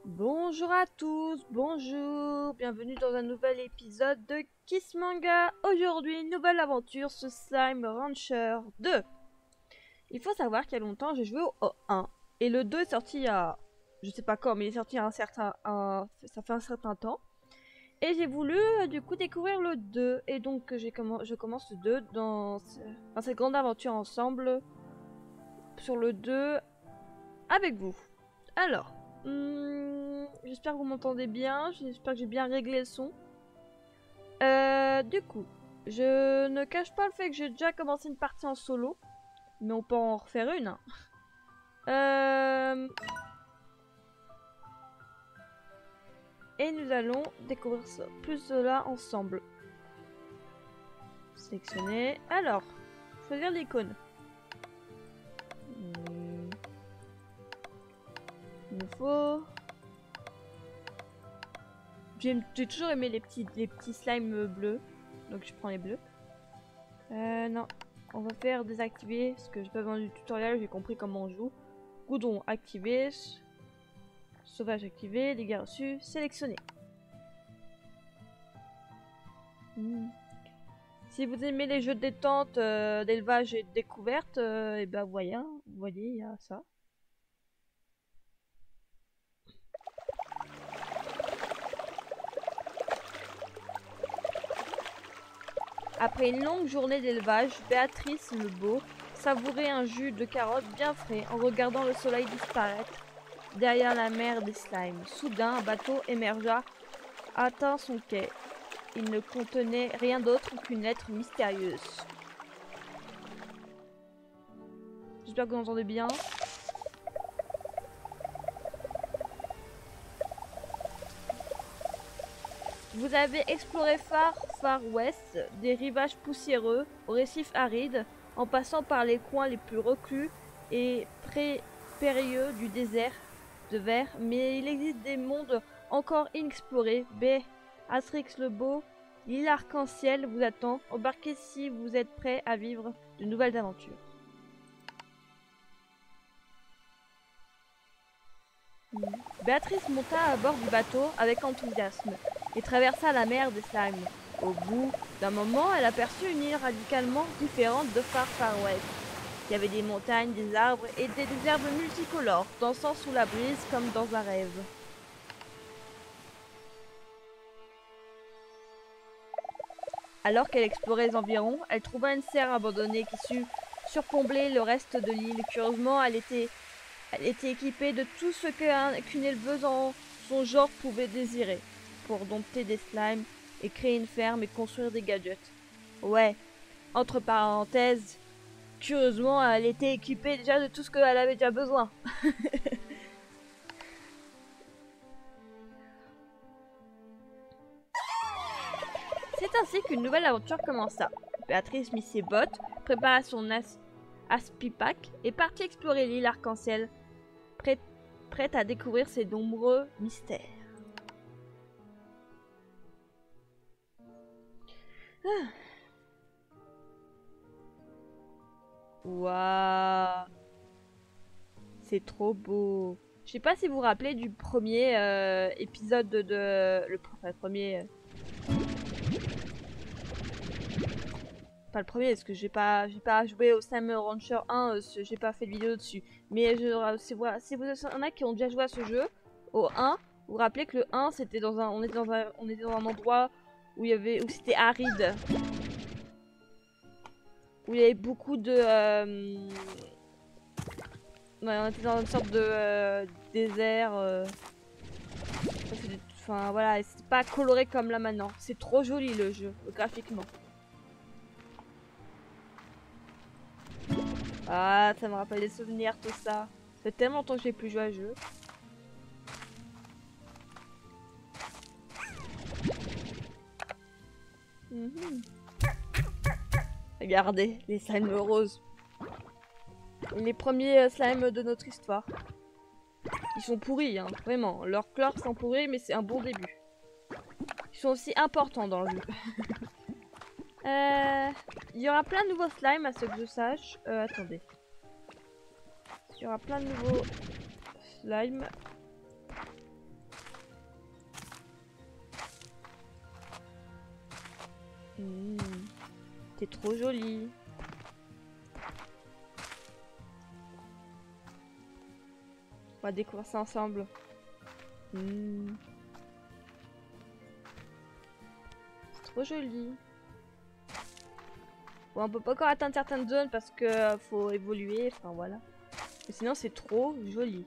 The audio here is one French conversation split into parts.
Bonjour à tous, bonjour, bienvenue dans un nouvel épisode de Kiss Manga. Aujourd'hui, une nouvelle aventure sur Slime Rancher 2. Il faut savoir qu'il y a longtemps, j'ai joué au 1 et le 2 est sorti il y a, je sais pas quand, mais il est sorti il y a ça fait un certain temps. Et j'ai voulu du coup découvrir le 2 et donc je commence le 2 dans cette grande aventure ensemble sur le 2 avec vous. Alors, j'espère que vous m'entendez bien, j'espère que j'ai bien réglé le son. Du coup, je ne cache pas le fait que j'ai déjà commencé une partie en solo, mais on peut en refaire une. Hein. Et nous allons découvrir ça, plus cela ensemble. Sélectionner. Alors, choisir l'icône. Il nous faut... J'ai toujours aimé les petits slimes bleus, donc je prends les bleus. Non, on va faire désactiver, parce que j'ai pas besoin du tutoriel, j'ai compris comment on joue. Goudron activé, sauvage activé, dégâts reçus, sélectionné. Si vous aimez les jeux de détente, d'élevage et de découverte, et ben voyez, vous voyez, il y a ça. Après une longue journée d'élevage, Béatrice le beau savourait un jus de carotte bien frais en regardant le soleil disparaître derrière la mer des slimes. Soudain, un bateau émergea, atteint son quai. Il ne contenait rien d'autre qu'une lettre mystérieuse. J'espère que vous entendez bien. Vous avez exploré Far West, des rivages poussiéreux aux récifs arides, en passant par les coins les plus reclus et périlleux du désert de verre, mais il existe des mondes encore inexplorés. Astrix le Beau, l'île arc-en-ciel vous attend. Embarquez si vous êtes prêt à vivre de nouvelles aventures. Béatrice monta à bord du bateau avec enthousiasme et traversa la mer des slimes. Au bout d'un moment, elle aperçut une île radicalement différente de Far West. Il y avait des montagnes, des arbres et des herbes multicolores, dansant sous la brise comme dans un rêve. Alors qu'elle explorait les environs, elle trouva une serre abandonnée qui surplombait le reste de l'île. Curieusement, elle était équipée de tout ce qu'une éleveuse en son genre pouvait désirer, pour dompter des slimes et créer une ferme et construire des gadgets. Ouais, entre parenthèses, curieusement, elle était équipée déjà de tout ce qu'elle avait déjà besoin. C'est ainsi qu'une nouvelle aventure commença. Béatrice mit ses bottes, prépara son aspipac et partit explorer l'île arc-en-ciel, prête à découvrir ses nombreux mystères. Waouh, c'est trop beau. Je sais pas si vous vous rappelez du premier épisode le premier. Pas le premier, parce que j'ai pas joué au Slime Rancher 1, j'ai pas fait de vidéo dessus. Mais si vous en a qui ont déjà joué à ce jeu, au 1, vous vous rappelez que le 1 c'était on était dans un endroit où c'était aride. Où il y avait beaucoup de ouais, on était dans une sorte de désert. Enfin voilà, c'est pas coloré comme là maintenant. C'est trop joli le jeu, graphiquement. Ah, ça me rappelle des souvenirs, tout ça. Ça fait tellement longtemps que j'ai plus joué à ce jeu. Regardez, les slimes roses. Les premiers slimes de notre histoire. Ils sont pourris, hein, vraiment. Leurs couleurs sont pourris, mais c'est un bon début. Ils sont aussi importants dans le jeu. Il y aura plein de nouveaux slimes, à ce que je sache. Attendez. Il y aura plein de nouveaux slimes. Mmh. T'es trop jolie. On va découvrir ça ensemble. Mmh. C'est trop joli. Bon, on peut pas encore atteindre certaines zones parce que faut évoluer, enfin voilà. Mais sinon c'est trop joli.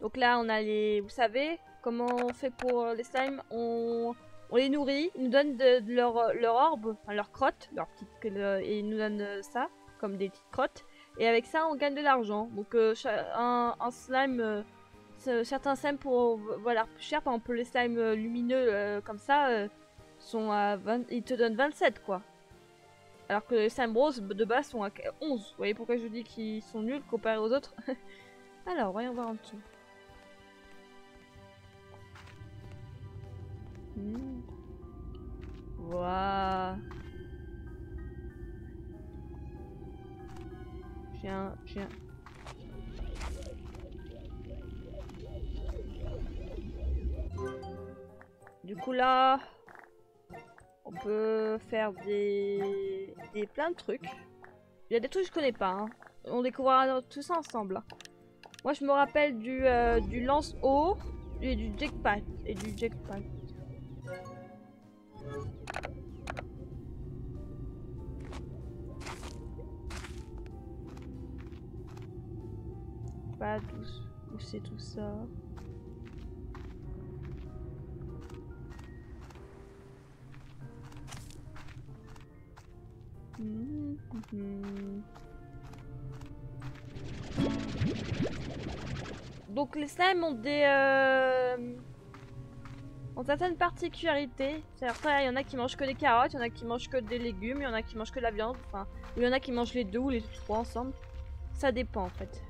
Donc là on a les... Vous savez comment on fait pour les slimes? On les nourrit, ils nous donnent de leur orbe, enfin leur crotte, leur petite, et ils nous donnent ça, comme des petites crottes. Et avec ça on gagne de l'argent. Donc un slime, certains slimes pour voilà, plus cher, par exemple les slimes lumineux comme ça, sont à 20, ils te donnent 27 quoi. Alors que les slimes roses de base sont à 11. Vous voyez pourquoi je dis qu'ils sont nuls comparés aux autres? Alors, voyons voir en dessous. Waouh. J'ai un... Du coup là... On peut faire des plein de trucs. Il y a des trucs que je connais pas. Hein. On découvrira tout ça ensemble. Hein. Moi, je me rappelle du lance-eau et du jackpot. Pas où c'est tout ça. Donc les slimes ont ont certaines particularités. Certains, il y en a qui mangent que des carottes, il y en a qui mangent que des légumes, il y en a qui mangent que de la viande, enfin, il y en a qui mangent les deux ou les trois ensemble. Ça dépend en fait.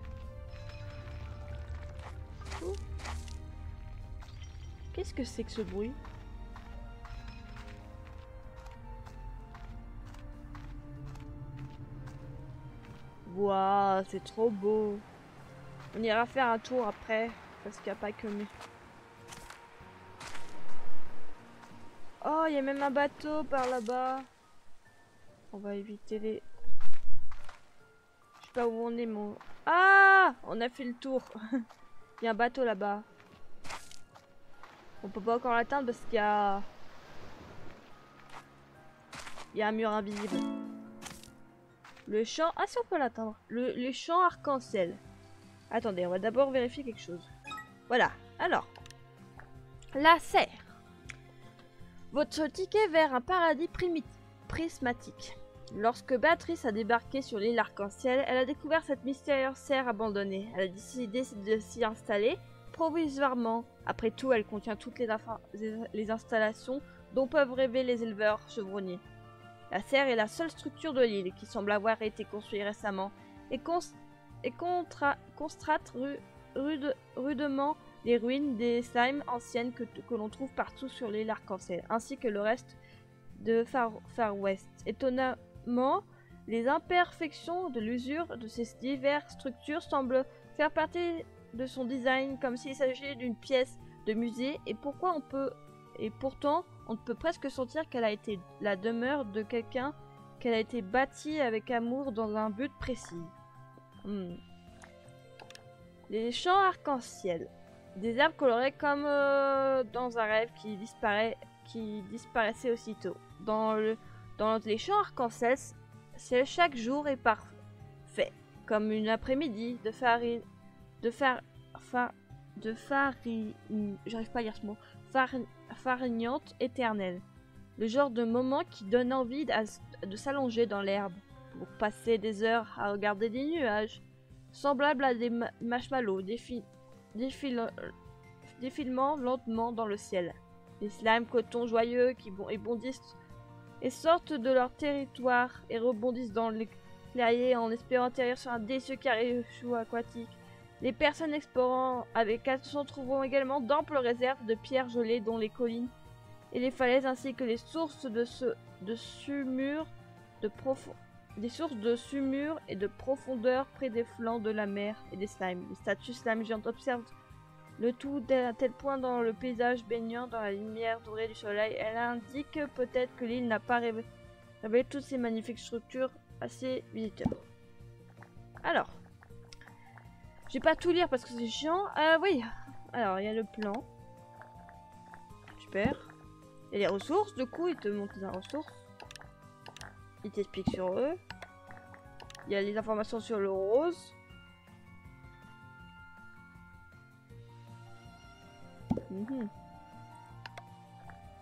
Qu'est-ce que c'est que ce bruit? Waouh, c'est trop beau. On ira faire un tour après, parce qu'il n'y a pas que nous. Oh, il y a même un bateau par là-bas. On va éviter les... Je sais pas où on est, mon... Ah! On a fait le tour. Il y a un bateau là-bas. On peut pas encore l'atteindre parce qu'il y a... Il y a un mur invisible. Le champ... Ah si, on peut l'atteindre. Le champ arc-en-ciel. Attendez, on va d'abord vérifier quelque chose. Voilà. Alors. La serre. Votre ticket vers un paradis prismatique. Lorsque Béatrice a débarqué sur l'île Arc-en-Ciel, elle a découvert cette mystérieuse serre abandonnée. Elle a décidé de s'y installer provisoirement. Après tout, elle contient toutes les installations dont peuvent rêver les éleveurs chevroniers. La serre est la seule structure de l'île qui semble avoir été construite récemment et constrate rudement les ruines des slimes anciennes que l'on trouve partout sur l'île Arc-en-Ciel, ainsi que le reste de Far West. Étonnamment, les imperfections de l'usure de ces diverses structures semblent faire partie de son design, comme s'il s'agissait d'une pièce de musée, et pourtant on peut presque sentir qu'elle a été la demeure de quelqu'un, qu'elle a été bâtie avec amour dans un but précis. Les champs arc-en-ciel. Des herbes colorées comme dans un rêve qui disparaissait aussitôt. Dans les champs arc-en-ciel, chaque jour est parfait, comme une après-midi j'arrive pas à lire ce mot, farignante éternelle. Le genre de moment qui donne envie de s'allonger dans l'herbe pour passer des heures à regarder des nuages, semblables à des marshmallows défilement lentement dans le ciel. Les slimes coton joyeux et bondissent et sortent de leur territoire et rebondissent dans les clairiers en espérant atterrir sur un délicieux caillou aquatique. Les personnes explorant avec attention trouveront également d'amples réserves de pierres gelées dont les collines et les falaises ainsi que les sources de saumure et de profondeur près des flancs de la mer et des slimes. Les statues slime géantes observent Le tout à tel point dans le paysage baignant dans la lumière dorée du soleil. Elle indique peut-être que l'île n'a pas révélé toutes ces magnifiques structures à ses visiteurs. Alors, je vais pas tout lire parce que c'est chiant. Oui, alors il y a le plan. Super. Il y a les ressources, du coup il te montre les ressources. Il t'explique sur eux. Il y a les informations sur le rose.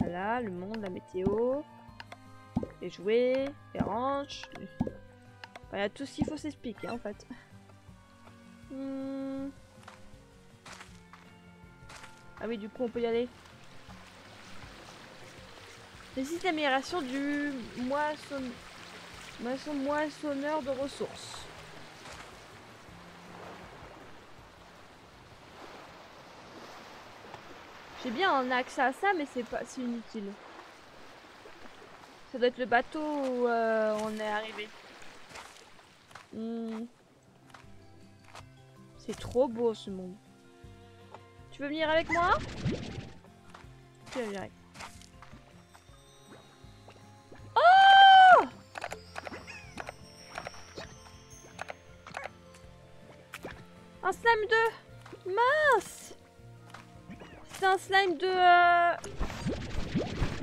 Voilà, le monde, la météo, les jouets, les ranchs. Enfin, il y a tout ce qu'il faut s'expliquer en fait. Ah oui, du coup on peut y aller. Nécessite l'amélioration du moissonneur de ressources. J'ai bien en accès à ça, mais c'est inutile. Ça doit être le bateau où on est arrivé. C'est trop beau ce monde. Tu veux venir avec moi? Tu vas venir avec moi. Oh! Un slime de... Mince! C'est un slime de...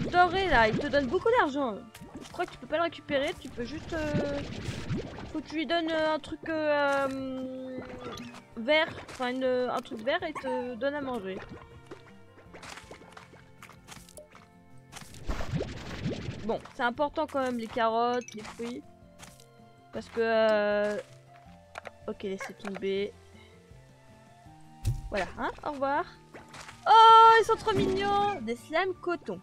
doré là, il te donne beaucoup d'argent. Je crois que tu peux pas le récupérer, tu peux juste... Faut que tu lui donnes un truc vert, enfin un truc vert et il te donne à manger. Bon, c'est important quand même les carottes, les fruits. Parce que... Ok, laissez tomber. Voilà, hein, au revoir. Oh, ils sont trop mignons! Des slimes coton.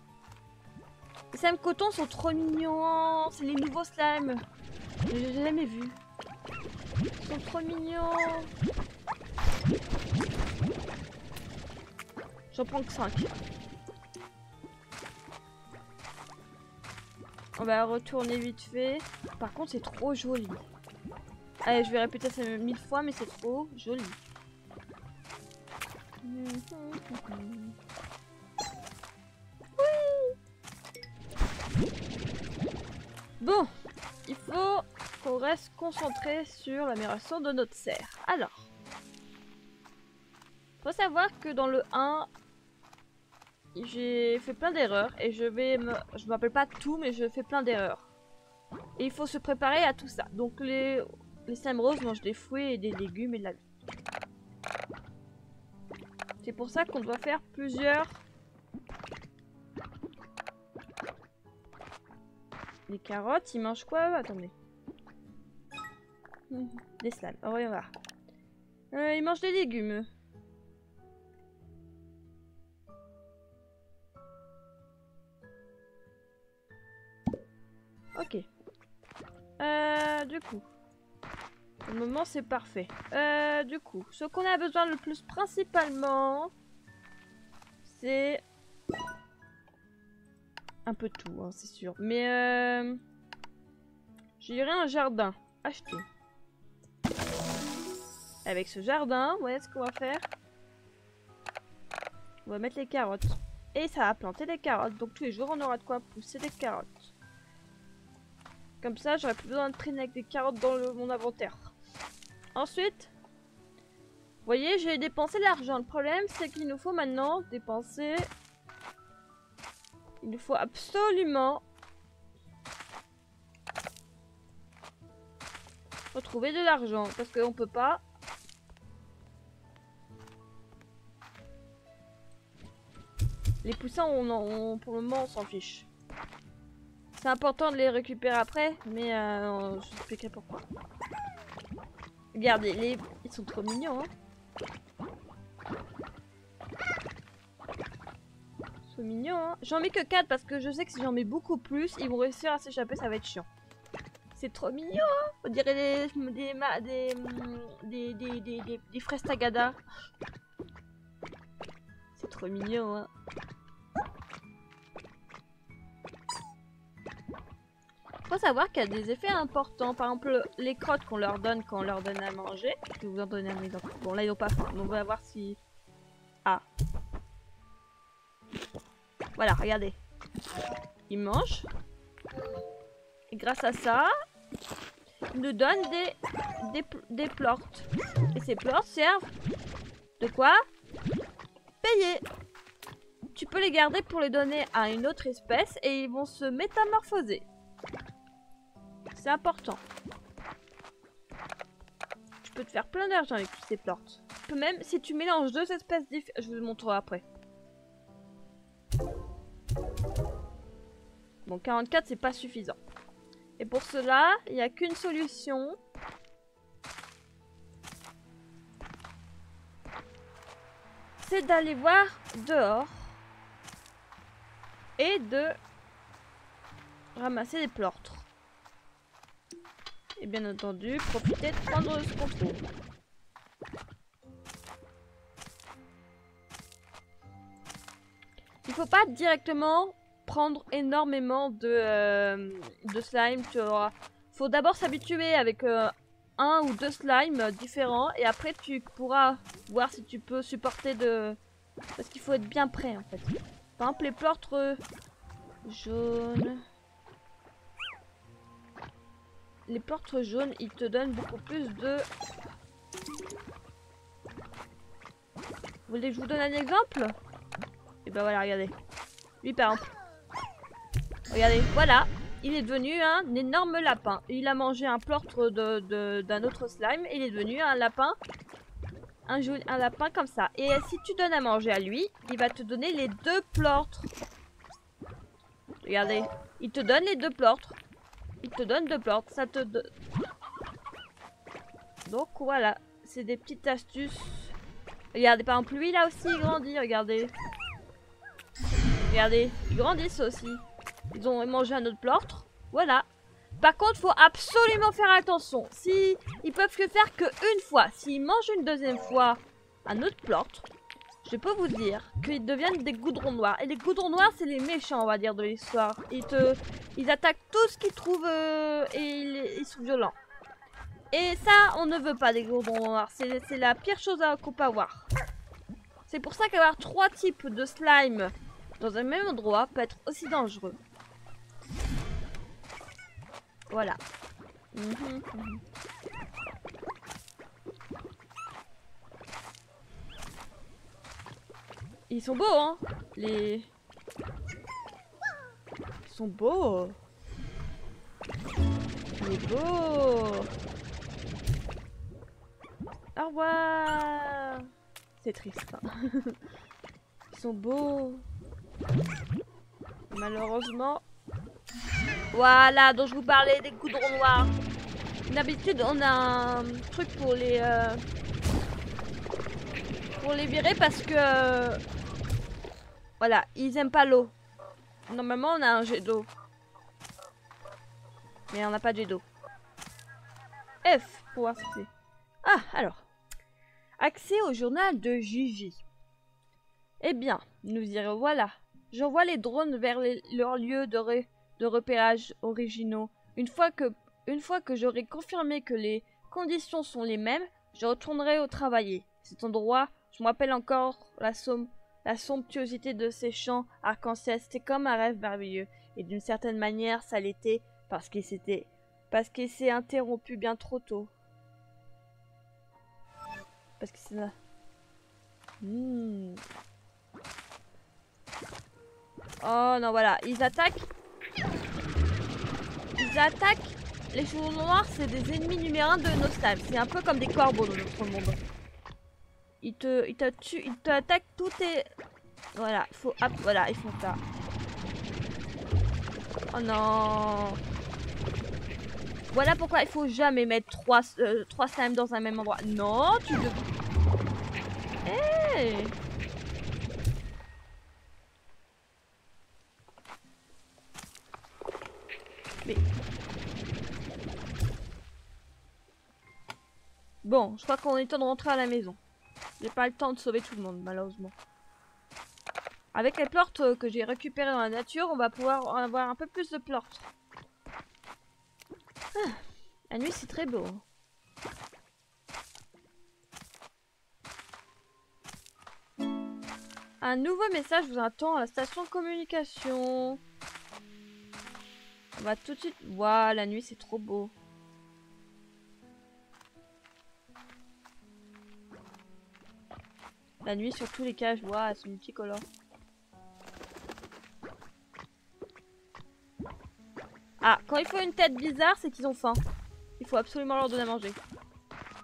Les slimes coton sont trop mignons. C'est les nouveaux slimes. Je les ai jamais vus. Ils sont trop mignons. J'en prends que 5. On va retourner vite fait. Par contre, c'est trop joli. Allez, je vais répéter ça 1000 fois, mais c'est trop joli. Bon, il faut qu'on reste concentré sur l'amélioration de notre serre. Alors, faut savoir que dans le 1, j'ai fait plein d'erreurs et je me rappelle pas tout, mais je fais plein d'erreurs. Et il faut se préparer à tout ça. Donc les slimes roses mangent des fruits et des légumes et de la vie. C'est pour ça qu'on doit faire plusieurs... Les carottes, ils mangent quoi? Attendez. Des slimes. Oh, voyons voir. Ils mangent des légumes. Ok. Du coup. Pour le moment, c'est parfait. Du coup, ce qu'on a besoin le plus principalement, c'est... un peu de tout, hein, c'est sûr. Mais j'irai un jardin. Acheter. Avec ce jardin, vous voyez ce qu'on va faire? On va mettre les carottes. Et ça va planter des carottes. Donc tous les jours, on aura de quoi pousser des carottes. Comme ça, j'aurai plus besoin de traîner avec des carottes dans mon inventaire. Ensuite, vous voyez, j'ai dépensé l'argent. Le problème, c'est qu'il nous faut maintenant dépenser... Il nous faut absolument retrouver de l'argent parce qu'on peut pas. Les poussins, pour le moment, on s'en fiche. C'est important de les récupérer après, mais je vous expliquerai pourquoi. Regardez, ils sont trop mignons, hein. Mignon, hein. J'en mets que 4 parce que je sais que si j'en mets beaucoup plus, ils vont réussir à s'échapper, ça va être chiant. C'est trop mignon, hein. On dirait des fraises tagada. C'est trop mignon, hein. Faut savoir qu'il y a des effets importants. Par exemple, les crottes qu'on leur donne quand on leur donne à manger. Je vais vous en donner un exemple. Bon, là ils n'ont pas faim, donc on va voir si... A. Voilà, regardez. Il mange. Et grâce à ça, il nous donne des plortes. Et ces plortes servent de quoi? Payer. Tu peux les garder pour les donner à une autre espèce et ils vont se métamorphoser. C'est important. Tu peux te faire plein d'argent avec tous ces plortes. Tu peux même, si tu mélanges deux espèces différentes, je vous le montrerai après. Bon, 44 c'est pas suffisant. Et pour cela, il n'y a qu'une solution. C'est d'aller voir dehors. Et de ramasser des plortres. Et bien entendu, profiter de prendre ce qu'on trouve. Il faut pas directement prendre énormément de slime. Faut d'abord s'habituer avec un ou deux slimes différents. Et après tu pourras voir si tu peux supporter de... Parce qu'il faut être bien prêt en fait. Par exemple les plortres jaunes. Les plortres jaunes, ils te donnent beaucoup plus de... Vous voulez que je vous donne un exemple? Et ben voilà, regardez. Lui par exemple. Regardez, voilà. Il est devenu un énorme lapin. Il a mangé un plortre d'un autre slime. Et il est devenu un lapin. Un lapin comme ça. Et si tu donnes à manger à lui, il va te donner les deux plortres. Regardez. Il te donne les deux plortres. Il te donne deux plortres. Ça te donne... Donc voilà. C'est des petites astuces. Regardez, par exemple, lui là aussi il grandit. Regardez. Regardez. Ils grandissent aussi. Ils ont mangé un autre plortre. Voilà. Par contre, faut absolument faire attention. Si ils peuvent le faire qu'une fois. S'ils mangent une deuxième fois un autre plortre, je peux vous dire qu'ils deviennent des goudrons noirs. Et les goudrons noirs, c'est les méchants, on va dire, de l'histoire. Ils attaquent tout ce qu'ils trouvent et ils sont violents. Et ça, on ne veut pas des goudrons noirs. C'est la pire chose qu'on peut avoir. C'est pour ça qu'avoir 3 types de slime dans un même endroit peut être aussi dangereux. Voilà. Ils sont beaux, hein. Ils sont beaux. Il est beau. Au revoir. C'est triste. Hein. Ils sont beaux. Malheureusement. Voilà, dont je vous parlais, des goudrons noirs. D'habitude, on a un truc pour les virer parce que voilà, ils aiment pas l'eau. Normalement, on a un jet d'eau, mais on n'a pas de jet d'eau. F pour voir ce que c'est. Ah, alors, accès au journal de Gigi. Eh bien, nous irons. Voilà, j'envoie les drones vers leurs lieux de repérage originaux. Une fois que j'aurai confirmé que les conditions sont les mêmes, je retournerai au travail. Cet endroit, je me rappelle encore la somptuosité de ces champs arc-en-ciel. C'était comme un rêve merveilleux. Et d'une certaine manière, ça l'était parce qu'il s'est interrompu bien trop tôt. Parce que c'est là. Oh non, voilà, ils attaquent. Les chevaux noirs, c'est des ennemis numéro 1 de nos slimes. C'est un peu comme des corbeaux dans notre monde. Ils t'attaquent tout et... Voilà, voilà, ils font ça. Oh non. Voilà pourquoi il faut jamais mettre 3 slimes dans un même endroit. Non, tu devrais... Hey. Mais... Bon, je crois qu'on est temps de rentrer à la maison. J'ai pas le temps de sauver tout le monde, malheureusement. Avec les plortes que j'ai récupérées dans la nature, on va pouvoir avoir un peu plus de plortes. Ah, la nuit, c'est très beau. Un nouveau message vous attend à la station de communication. On va tout de suite... Waouh, la nuit c'est trop beau. La nuit sur tous les cages, waouh, c'est multicolore. Ah, quand il faut une tête bizarre, c'est qu'ils ont faim. Il faut absolument leur donner à manger.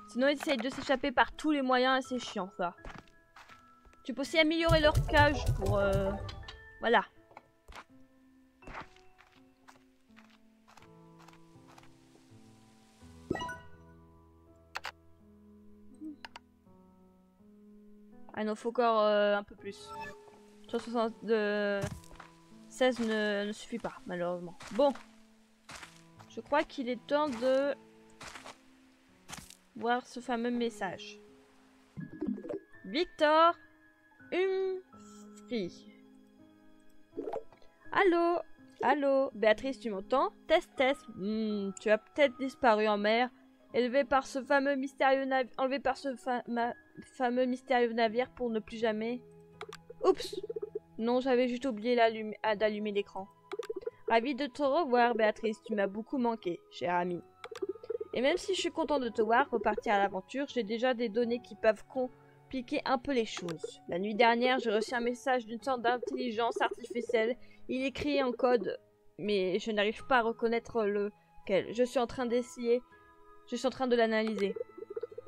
Sinon, ils essayent de s'échapper par tous les moyens et c'est chiant, ça. Tu peux aussi améliorer leur cage pour... Voilà. Ah non, faut encore un peu plus. 16 ne suffit pas, malheureusement. Bon. Je crois qu'il est temps de voir ce fameux message. Victor Humphrey. Allô? Allô? Béatrice, tu m'entends? Test, test. Tu as peut-être disparu en mer. Enlevé par ce fameux mystérieux navire pour ne plus jamais... Oups! Non, j'avais juste oublié d'allumer l'écran. Ravi de te revoir, Béatrice. Tu m'as beaucoup manqué, chère amie. Et même si je suis content de te voir repartir à l'aventure, j'ai déjà des données qui peuvent compliquer un peu les choses. La nuit dernière, j'ai reçu un message d'une sorte d'intelligence artificielle. Il est écrit en code, mais je n'arrive pas à reconnaître lequel. Je suis en train de l'analyser.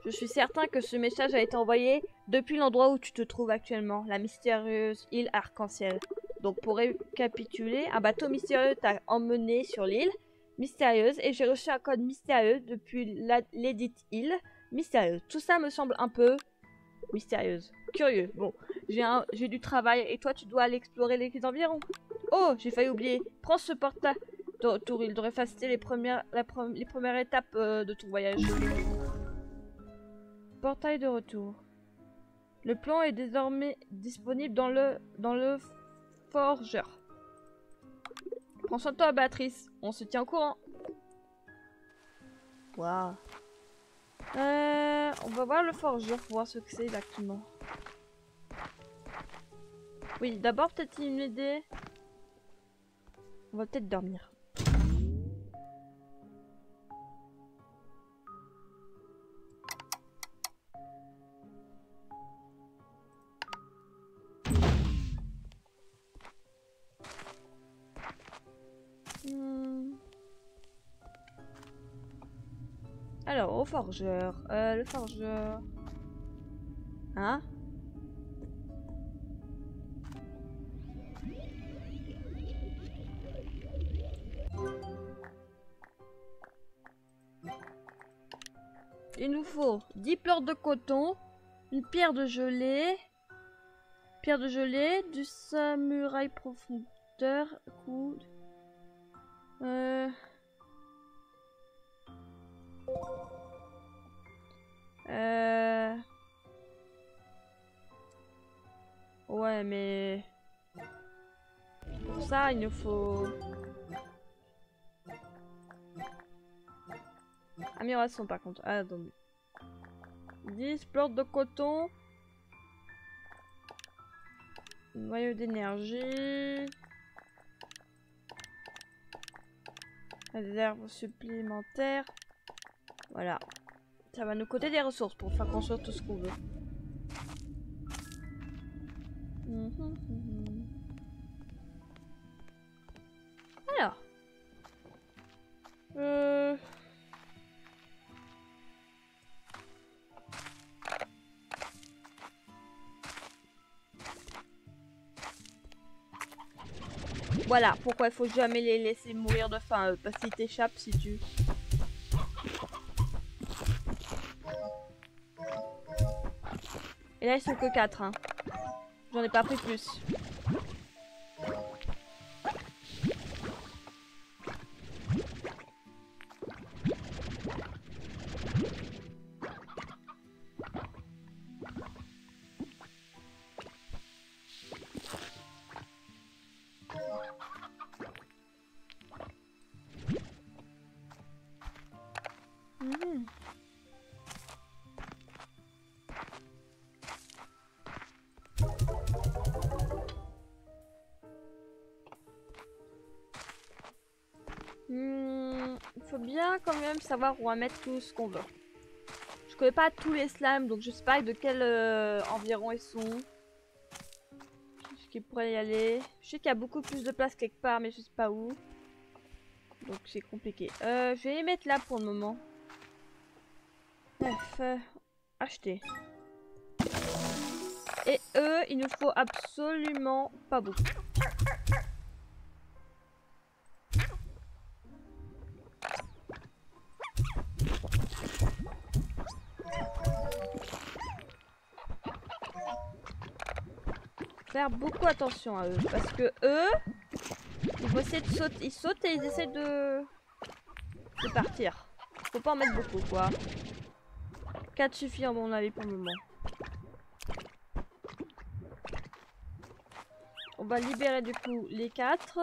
Je suis certain que ce message a été envoyé depuis l'endroit où tu te trouves actuellement, la mystérieuse île Arc-en-Ciel. Donc pour récapituler, un bateau mystérieux t'a emmené sur l'île mystérieuse et j'ai reçu un code mystérieux depuis l'édite île mystérieuse. Tout ça me semble un peu mystérieuse. Curieux. Bon, j'ai du travail et toi tu dois aller explorer les environs. Oh, j'ai failli oublier. Prends ce portail de retour. Il devrait faciliter les premières étapes de ton voyage. Portail de retour. Le plan est désormais disponible dans le forgeur. Prends soin de toi, Béatrice. On se tient au courant. Waouh. On va voir le forgeur pour voir ce que c'est exactement. Oui, d'abord peut-être une idée. On va peut-être dormir. Alors, au forgeur. Le forgeur. Hein? Il nous faut 10 pleurs de coton, une pierre de gelée, du samouraï profondeur, coude. Ouais, mais pour ça, il nous faut amélioration par contre. Ah, attendez. 10 pleurs de coton. Noyau d'énergie. Réserve supplémentaire. Voilà. Ça va nous coûter des ressources pour faire construire tout ce qu'on veut. Alors. Voilà pourquoi il faut jamais les laisser mourir de faim, parce qu'ils t'échappent si tu... Et là ils sont que 4 hein. J'en ai pas pris plus. faut bien quand même savoir où on va mettre tout ce qu'on veut. Je connais pas tous les slimes, donc je sais pas de quel environ ils sont. Est-ce qu'ils pourraient y aller? Je sais qu'il y a beaucoup plus de place quelque part, mais je sais pas où. Donc c'est compliqué. Je vais les mettre là pour le moment. Bref, acheter. Et eux, il nous faut absolument pas beaucoup. Faire beaucoup attention à eux, parce que eux, ils vont essayer de sauter, ils sautent et ils essaient de partir. Faut pas en mettre beaucoup, quoi. 4 suffit à mon avis pour le moment. On va libérer du coup les 4.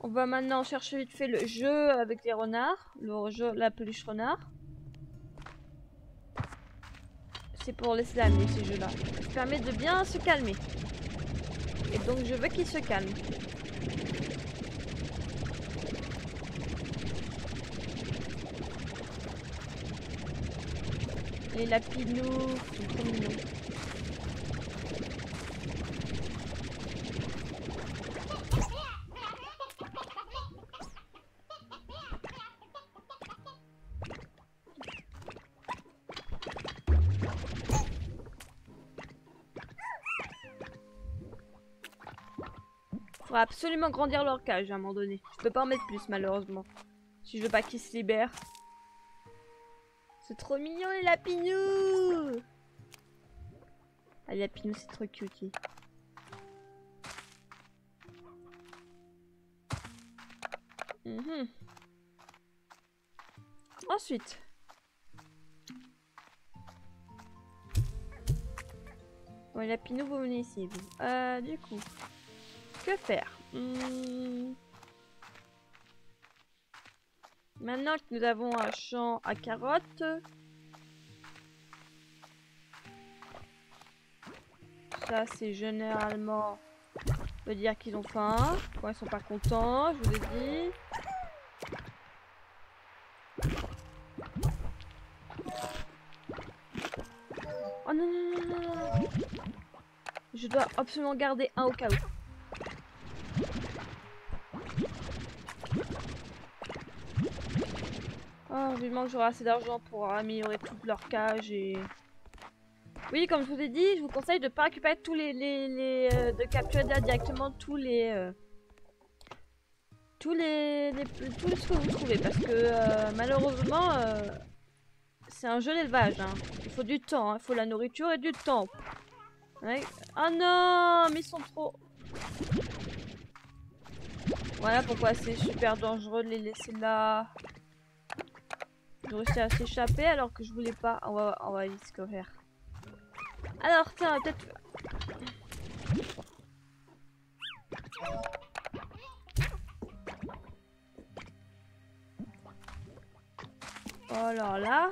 On va maintenant chercher vite fait le jeu avec les renards. Le jeu, la peluche renard. C'est pour les slimes, ces jeux-là. Ça permet de bien se calmer. Et donc je veux qu'il se calme. Les lapinous, c'est trop mignon. Faudra absolument grandir leur cage à un moment donné. Je peux pas en mettre plus malheureusement. Si je veux pas qu'ils se libèrent. C'est trop mignon les lapinous. Ah les lapinous c'est trop cutie. Ensuite. Bon les lapinous vous venez ici vous. Du coup. Que faire? Maintenant que nous avons un champ à carottes, ça c'est généralement veut dire qu'ils ont faim. Quand ils sont pas contents, je vous ai dit. Oh non non non non non. Je dois absolument garder un au cas où. Oh, vivement que j'aurai assez d'argent pour améliorer toute leur cage et... Oui, comme je vous ai dit, je vous conseille de ne pas récupérer tous de capturer directement tous ce que vous trouvez parce que malheureusement c'est un jeu d'élevage. Hein. Il faut du temps, il faut la nourriture et du temps. Ouais. Oh non, mais ils sont trop... Voilà pourquoi c'est super dangereux de les laisser là. Ils ont réussi à s'échapper alors que je voulais pas. On va vite courir. Alors tiens, on va peut-être... Oh là là.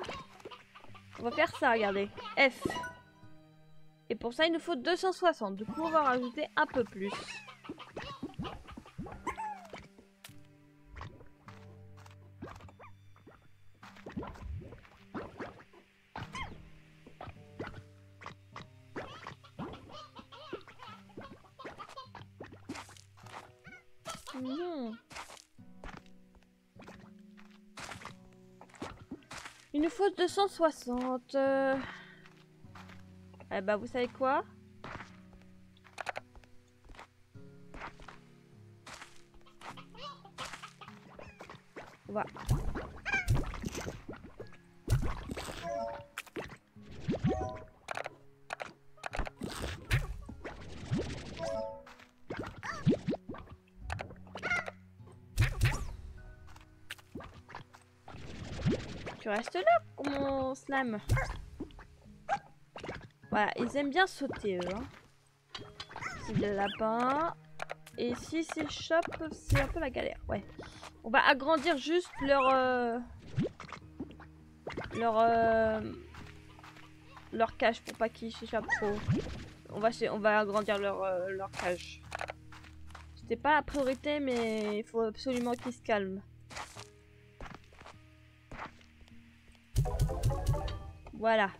On va faire ça, regardez. F. Et pour ça, il nous faut 260. Du coup, on va rajouter un peu plus. Il nous faut 260. Eh bah, vous savez quoi? On va... Tu restes là, mon slime. Voilà, ils aiment bien sauter, eux. Hein. C'est des lapins. Et s'ils s'échappent, c'est un peu la galère. Ouais. On va agrandir juste leur leur cage pour pas qu'ils s'échappent trop. On va agrandir leur cage. C'était pas la priorité, mais il faut absolument qu'ils se calment. Voilà.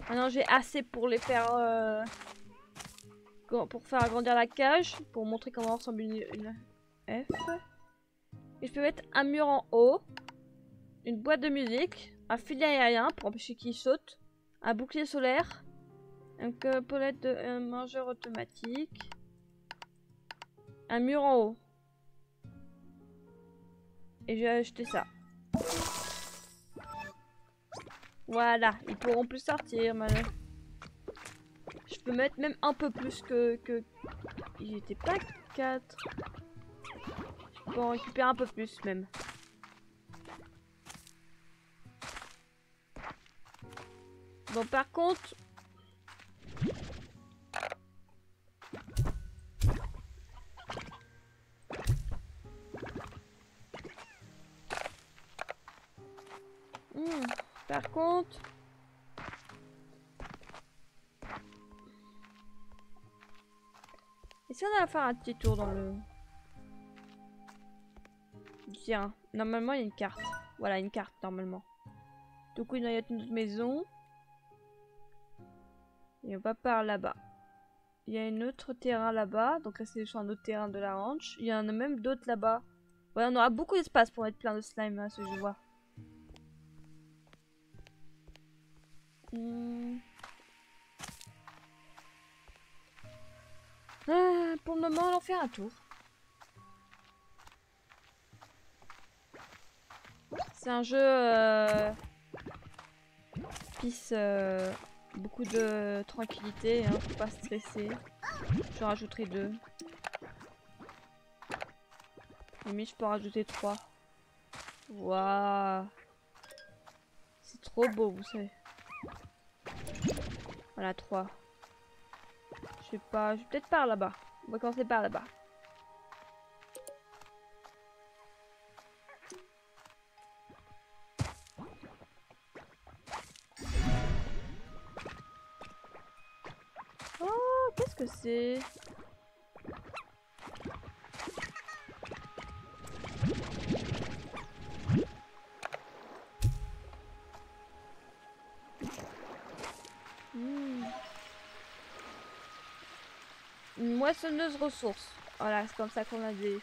Maintenant j'ai assez pour les faire... pour faire agrandir la cage. Pour montrer comment ressemble une F. Et je peux mettre un mur en haut. Une boîte de musique. Un filet aérien pour empêcher qu'il saute. Un bouclier solaire. Un mangeur automatique. Un mur en haut. Et j'ai acheté ça. Voilà, ils pourront plus sortir, malin. Je peux mettre même un peu plus que... Il était pas 4. Je peux en récupérer un peu plus, même. Bon, par contre... Par contre... Et si on va faire un petit tour dans le... Tiens, normalement il y a une carte. Voilà, une carte normalement. Du coup il y a une autre maison. Et on va par là-bas. Il y a un autre terrain là-bas. Donc là c'est sur un autre terrain de la ranch. Il y en a même d'autres là-bas. Voilà, on aura beaucoup d'espace pour mettre plein de slime à ce que je vois. Pour le moment, on en fait un tour. C'est un jeu peace, beaucoup de tranquillité, hein, faut pas stresser. Je rajouterai 2. Limite, je peux en rajouter 3. Waouh, c'est trop beau, vous savez. Voilà, 3. Je sais pas, je vais peut-être par là-bas. On va commencer par là-bas. Oh, qu'est-ce que c'est? Une moissonneuse ressources. Voilà, c'est comme ça qu'on a des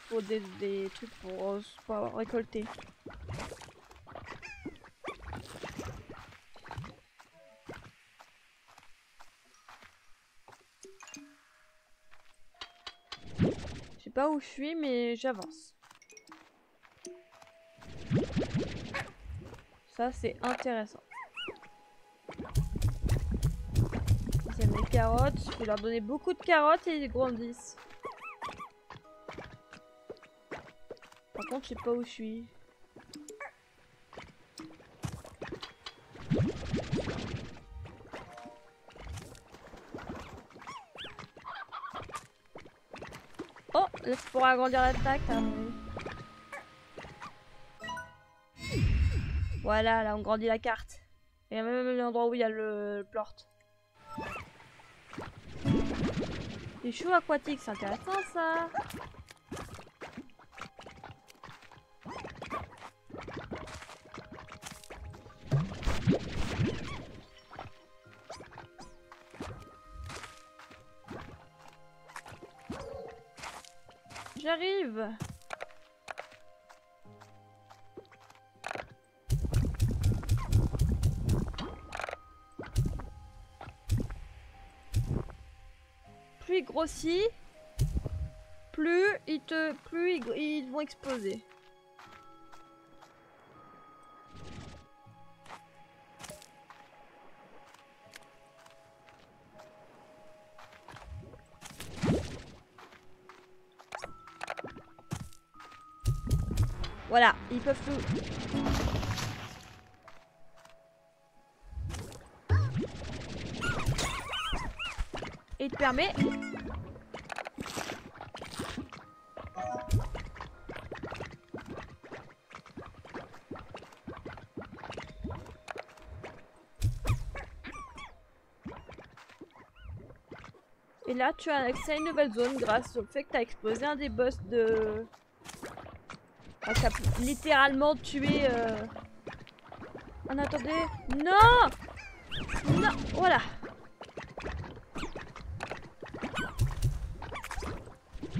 trucs pour récolter. Je sais pas où je suis, mais j'avance. Ça, c'est intéressant. J'aime les carottes. Je vais leur donner beaucoup de carottes et ils grandissent. Par contre, je sais pas où je suis. Oh, là, c'est pour agrandir l'attaque. Voilà, là, on grandit la carte. Et il y a même l'endroit où il y a le plort. Les choux aquatiques, c'est intéressant ça. J'arrive. Plus il grossit, plus ils vont exploser. Voilà, ils peuvent tout. Et il te permet... Et là, tu as accès à une nouvelle zone grâce au fait que tu as explosé un des boss de... Ah, t'as littéralement tué... Oh non, attendez. Non! Non! Voilà.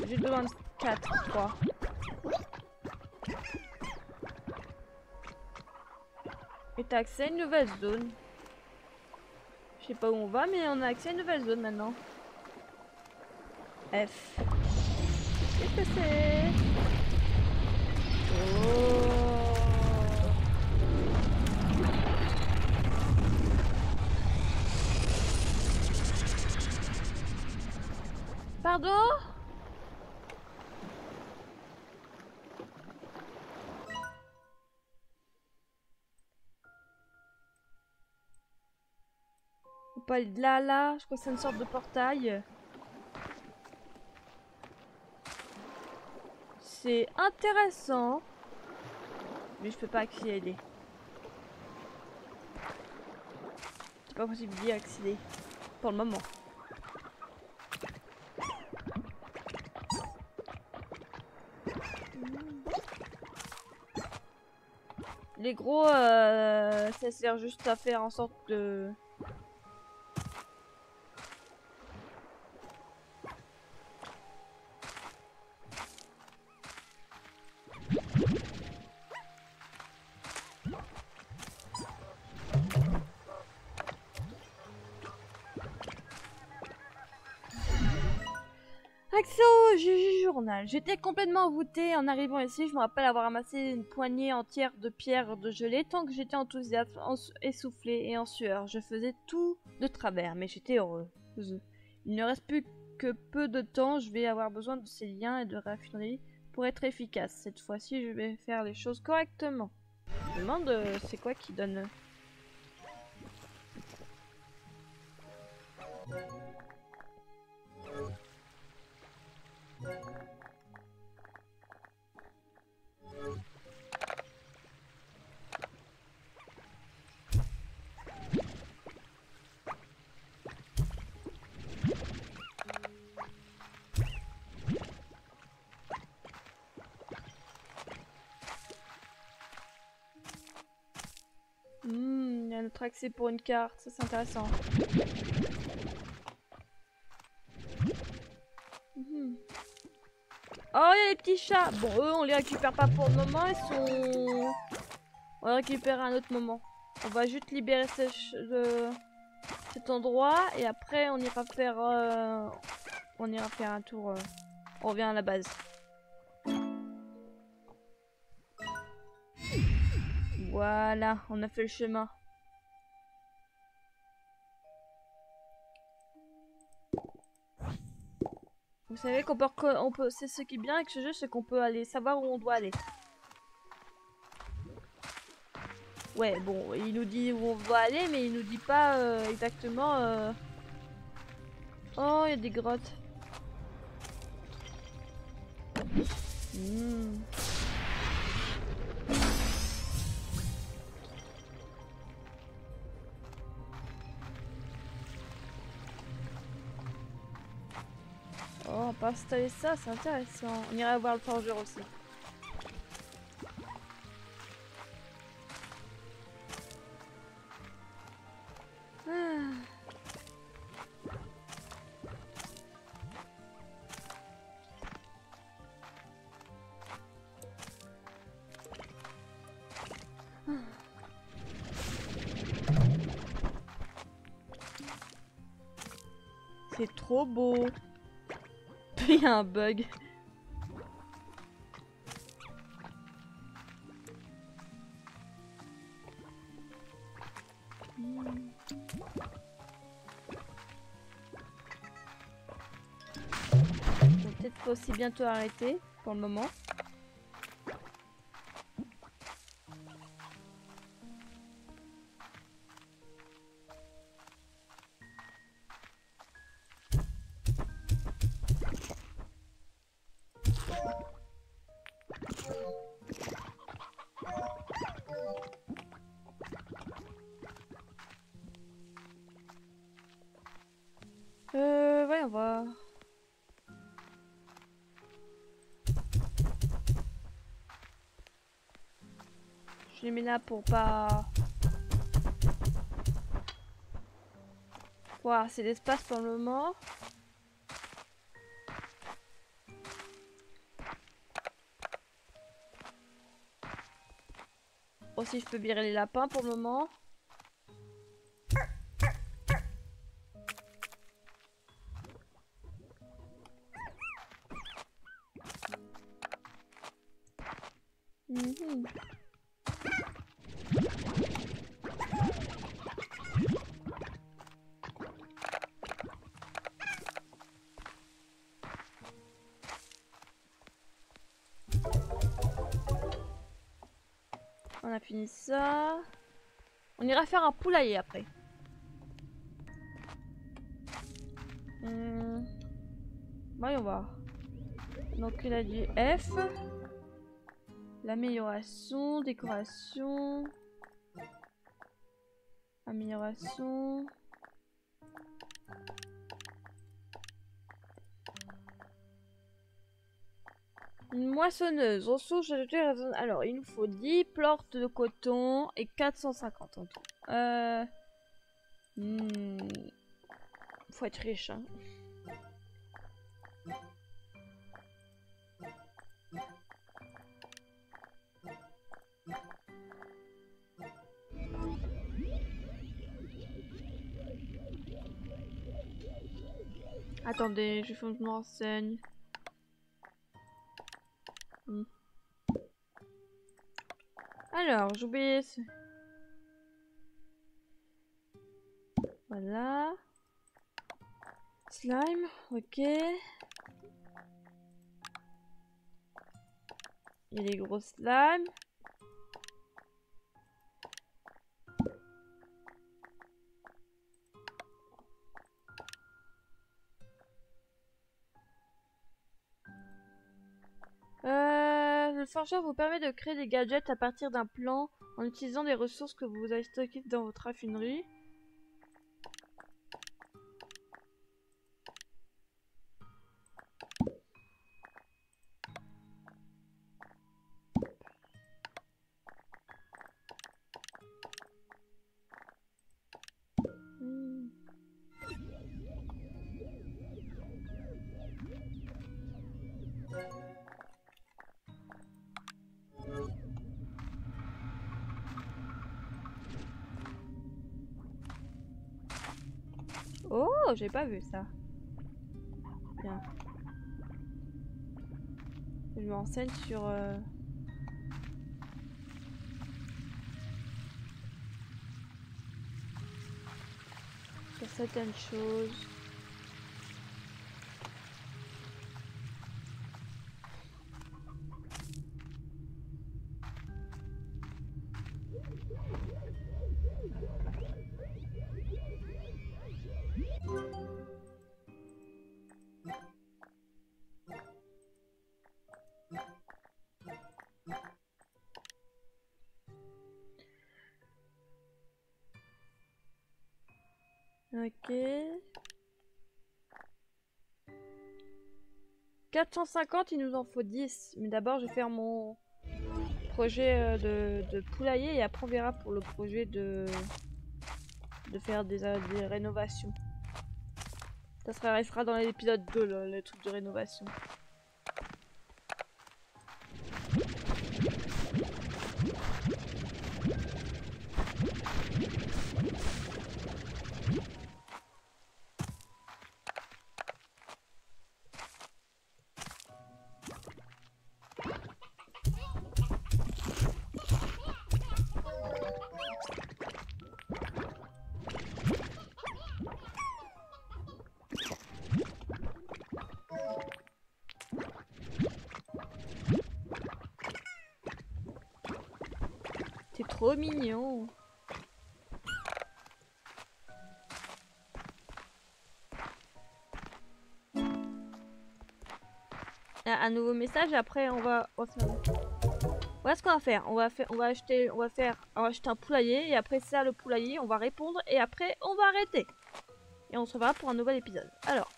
J'ai besoin de 4, je crois. Et t'as accès à une nouvelle zone. Je sais pas où on va, mais on a accès à une nouvelle zone maintenant. F. Qu'est-ce que c'est? Oh. Pardon? On peut aller de là à là. Je crois que c'est une sorte de portail. C'est intéressant. Mais je peux pas accéder. C'est pas possible d'y accéder. Pour le moment. Les gros, ça sert juste à faire en sorte de... Accès au GG Journal. J'étais complètement envoûtée en arrivant ici. Je me rappelle avoir ramassé une poignée entière de pierres de gelée. Tant que j'étais enthousiaste, essoufflée et en sueur, je faisais tout de travers, mais j'étais heureuse. Il ne reste plus que peu de temps. Je vais avoir besoin de ces liens et de raffinerie pour être efficace. Cette fois-ci, je vais faire les choses correctement. Je me demande c'est quoi qui donne... Il y a notre accès pour une carte, ça c'est intéressant. Oh, il y a les petits chats. Bon, eux, on les récupère pas pour le moment, ils sont... On va récupérer à un autre moment. On va juste libérer cet endroit et après on ira faire un tour. On revient à la base. Voilà, on a fait le chemin. Vous savez qu'on peut, c'est ce qui est bien avec ce jeu, c'est qu'on peut aller savoir où on doit aller. Ouais, bon, il nous dit où on doit aller, mais il nous dit pas exactement. Oh, il y a des grottes. Oh, on peut installer ça, c'est intéressant. On ira voir le forgeur aussi. Ah. C'est trop beau. Il y a un bug. On va peut-être pas aussi bientôt arrêter pour le moment. Voyons voir. Je les mets là pour pas... Pour avoir assez d'espace pour le moment. Aussi, je peux virer les lapins pour le moment. Mhm. On a fini ça. On ira faire un poulailler après. Voyons voir. Donc il a dit F. L'amélioration, décoration. Amélioration. Une moissonneuse. Ressources ajoutées. Alors, il nous faut 10 plantes de coton et 450 en tout. Faut être riche, hein. Attendez, je faut que je me renseigne. Alors, j'oublie. Voilà. Slime, ok. Il y a les gros slimes. Le forgeur vous permet de créer des gadgets à partir d'un plan en utilisant des ressources que vous avez stockées dans votre raffinerie. Oh, j'ai pas vu ça. Bien. Je me renseigne sur... sur certaines choses. Ok. 450, il nous en faut 10. Mais d'abord, je vais faire mon projet de poulailler et après on verra pour le projet de faire des rénovations. Ça restera dans l'épisode 2, le truc de rénovation. C'est trop mignon. Un nouveau message, après on va faire... Voilà ce qu'on va faire. On va acheter un poulailler et après ça le poulailler, on va répondre et après on va arrêter. Et on se reverra pour un nouvel épisode. Alors.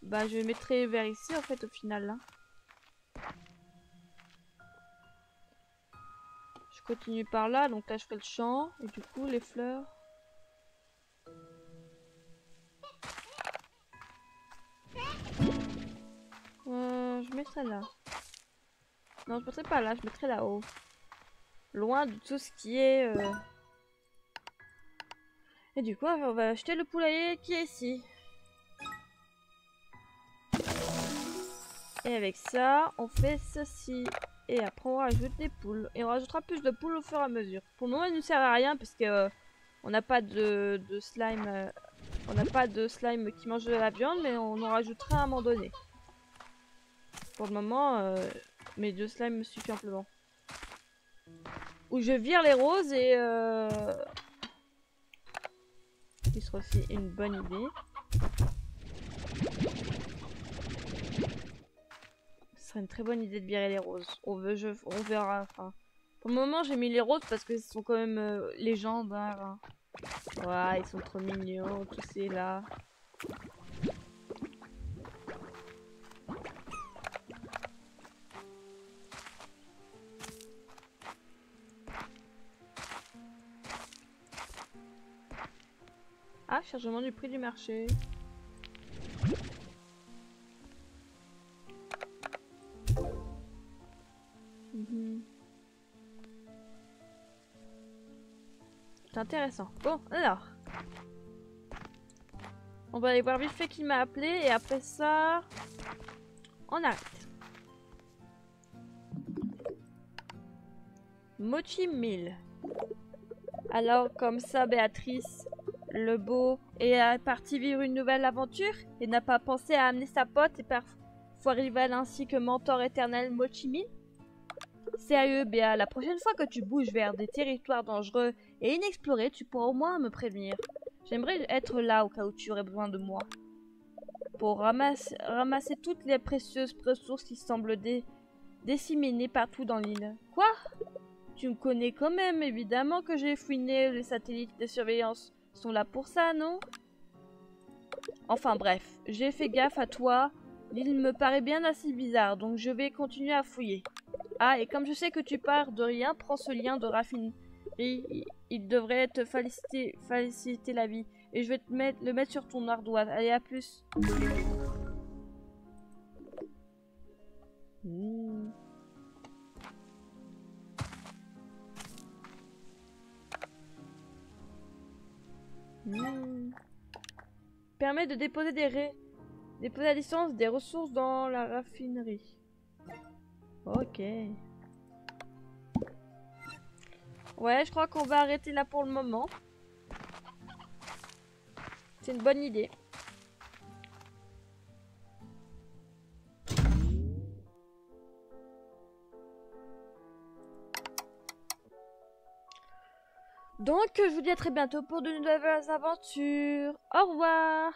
Bah je mettrai vers ici en fait au final là. continue par là, donc là je ferai le champ. Et du coup, les fleurs. Je mettrai là. Non, je mettrai pas là, je mettrai là-haut. Loin de tout ce qui est... Et du coup, on va acheter le poulailler qui est ici. Et avec ça, on fait ceci. Et après, on rajoute des poules. Et on rajoutera plus de poules au fur et à mesure. Pour le moment, il ne nous sert à rien parce que on n'a pas de slime. On n'a pas de slime qui mange de la viande, mais on en rajoutera à un moment donné. Pour le moment, mes 2 slimes me suffisent amplement. Ou je vire les roses et... qui sera aussi une bonne idée. Ce serait une très bonne idée de virer les roses. On verra. Enfin, pour le moment, j'ai mis les roses parce que ce sont quand même légendaires. Hein. Ouais, ils sont trop mignons, tous ces là. Ah, chargement du prix du marché. C'est intéressant. Bon, alors. On va aller voir vite fait qui m'a appelé et après ça, on arrête. Mochi 1000. Alors, comme ça, Béatrice, le beau, est parti vivre une nouvelle aventure et n'a pas pensé à amener sa pote et parfois rivale ainsi que mentor éternel Mochi 1000. Sérieux, Béa, la prochaine fois que tu bouges vers des territoires dangereux et inexplorés, tu pourras au moins me prévenir. J'aimerais être là au cas où tu aurais besoin de moi. Pour ramasser toutes les précieuses ressources qui semblent disséminées partout dans l'île. Quoi? Tu me connais quand même, évidemment que j'ai fouiné, les satellites de surveillance sont là pour ça, non? Enfin bref, j'ai fait gaffe à toi, l'île me paraît bien assez bizarre, donc je vais continuer à fouiller. Ah, et comme je sais que tu pars de rien, prends ce lien de raffinerie, il devrait te faciliter la vie. Et je vais le mettre sur ton ardoise. Allez, à plus. Permet de déposer à distance des ressources dans la raffinerie. Ok. Ouais, je crois qu'on va arrêter là pour le moment. C'est une bonne idée. Donc, je vous dis à très bientôt pour de nouvelles aventures. Au revoir!